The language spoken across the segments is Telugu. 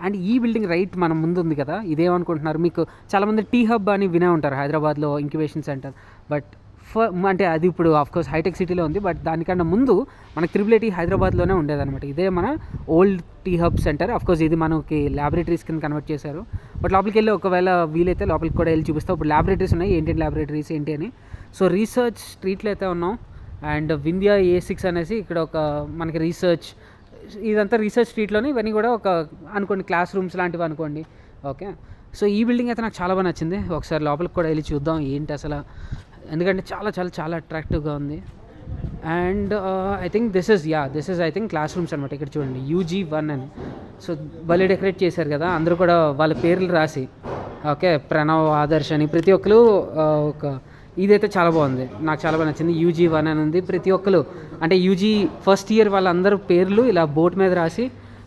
అండ్ ఈ బిల్డింగ్ రైట్ మన ముందు ఉంది కదా, ఇదేమనుకుంటున్నారు, మీకు చాలామంది టీ హబ్ అని వినే ఉంటారు హైదరాబాద్లో ఇంక్యుబేషన్ సెంటర్. బట్ అంటే అది ఇప్పుడు ఆఫ్కోర్స్ హైటెక్ సిటీలో ఉంది, బట్ దానికన్నా ముందు మనకి త్రిబుల్ హైదరాబాద్లోనే ఉండేదన్నమాట. ఇదే మన old T hub centre. Of course ఇది మనకి ల్యాబొరేటరీస్ కింద కన్వర్ట్ చేశారు. బట్ లోపలికి వెళ్ళి ఒకవేళ వీలైతే లోపలికి కూడా వెళ్ళి చూపిస్తాం. ఇప్పుడు ల్యాబొరేటరీస్ ఉన్నాయి, ఏంటి ల్యాబొరేటరీస్ ఏంటి అని. సో రీసెర్చ్ స్ట్రీట్లో అయితే ఉన్నాం. అండ్ వింధ్యా A6 అనేసి ఇక్కడ ఒక మనకి రీసెర్చ్, ఇదంతా రీసెర్చ్ స్ట్రీట్లోని, ఇవన్నీ కూడా ఒక అనుకోండి క్లాస్ రూమ్స్ లాంటివి అనుకోండి. ఓకే, సో ఈ బిల్డింగ్ అయితే నాకు చాలా బాగా నచ్చింది. ఒకసారి లోపలికి కూడా వెళ్ళి చూద్దాం ఏంటి అసలు, ఎందుకంటే చాలా చాలా చాలా అట్రాక్టివ్గా ఉంది. And I think this is I think class rooms అనమాట. ఇక్కడ చూడండి UG1 అని. సో భలే డెకరేట్ చేశారు కదా, అందరూ కూడా వాళ్ళ పేర్లు రాసి, ఓకే ప్రణవ్, ఆదర్శ్ అని ప్రతి ఒక్కరు ఒక, ఇదైతే చాలా బాగుంది, నాకు చాలా బాగా నచ్చింది. UG1 అని ఉంది. ప్రతి ఒక్కరు అంటే UG ఫస్ట్ ఇయర్ వాళ్ళందరూ పేర్లు ఇలా బోర్డు మీద రాసి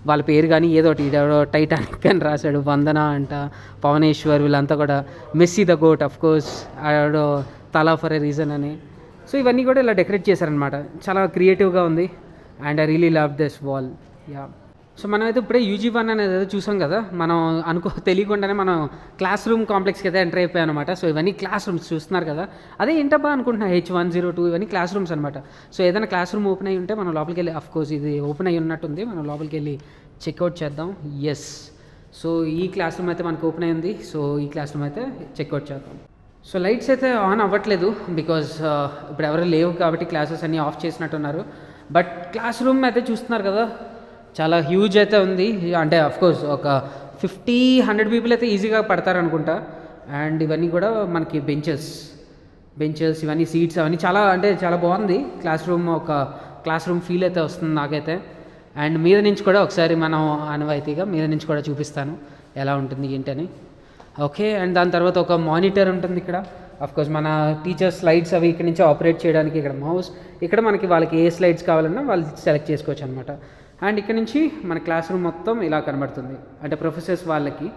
వాళ్ళ పేరు కానీ ఏదోటి, టైటానిక్ అని రాశాడు, వందన అంట, పవనేశ్వర్, వీళ్ళంతా కూడా Messi the goat of course, ఆడో తలా ఫర్ ఎ రీజన్ అని. సో ఇవన్నీ కూడా ఇలా డెకరేట్ చేశారనమాట, చాలా క్రియేటివ్గా ఉంది. And I really love this wall. Yeah, so మనమైతే ఇప్పుడే UG1 అనేది ఏదో చూసాం కదా, మనం తెలియకుండానే మనం క్లాస్ రూమ్ కాంప్లెక్స్కి అయితే ఎంటర్ అయిపోయాం అనమాట. సో ఇవన్నీ క్లాస్ రూమ్స్ చూస్తున్నారు కదా, అదే ఏంటబ్బా అనుకుంటున్నా, H102 ఇవన్నీ క్లాస్ రూమ్స్ అనమాట. సో ఏదైనా క్లాస్ రూమ్ ఓపెన్ అయ్యి ఉంటే మనం లోపలికి వెళ్ళి, అఫ్కోర్స్ ఇది ఓపెన్ అయ్యి ఉన్నట్టుంది, మనం లోపలికి వెళ్ళి చెక్అవుట్ చేద్దాం. ఎస్, సో ఈ క్లాస్ రూమ్ అయితే మనకు ఓపెన్ అయ్యింది. సో ఈ క్లాస్ రూమ్ అయితే చెక్అవుట్ చేద్దాం. సో లైట్స్ అయితే ఆన్ అవ్వట్లేదు బికాజ్ ఇప్పుడు ఎవరు లేవు కాబట్టి క్లాసెస్ అన్నీ ఆఫ్ చేసినట్టున్నారు. బట్ క్లాస్ రూమ్ అయితే చూస్తున్నారు కదా, చాలా హ్యూజ్ అయితే ఉంది. అంటే అఫ్కోర్స్ ఒక 50-100 పీపుల్ అయితే ఈజీగా పడతారనుకుంటా. అండ్ ఇవన్నీ కూడా మనకి బెంచెస్ ఇవన్నీ సీట్స్ అవన్నీ చాలా అంటే చాలా బాగుంది. క్లాస్ రూమ్ ఫీల్ అయితే వస్తుంది నాకైతే. అండ్ మీద నుంచి కూడా ఒకసారి మనం ఆనవాయితీగా మీద నుంచి కూడా చూపిస్తాను ఎలా ఉంటుంది ఏంటని. ఓకే, అండ్ దాని తర్వాత ఒక మానిటర్ ఉంటుంది ఇక్కడ. అఫ్కోర్స్ మన టీచర్స్ స్లైడ్స్ అవి ఇక్కడ నుంచి ఆపరేట్ చేయడానికి ఇక్కడ మౌస్, ఇక్కడ మనకి వాళ్ళకి ఏ స్లైడ్స్ కావాలన్నా వాళ్ళు సెలెక్ట్ చేసుకోవచ్చు అనమాట. అండ్ ఇక్కడ నుంచి మన క్లాస్ రూమ్ మొత్తం ఇలా కనబడుతుంది, అంటే ప్రొఫెసర్స్ వాళ్ళకి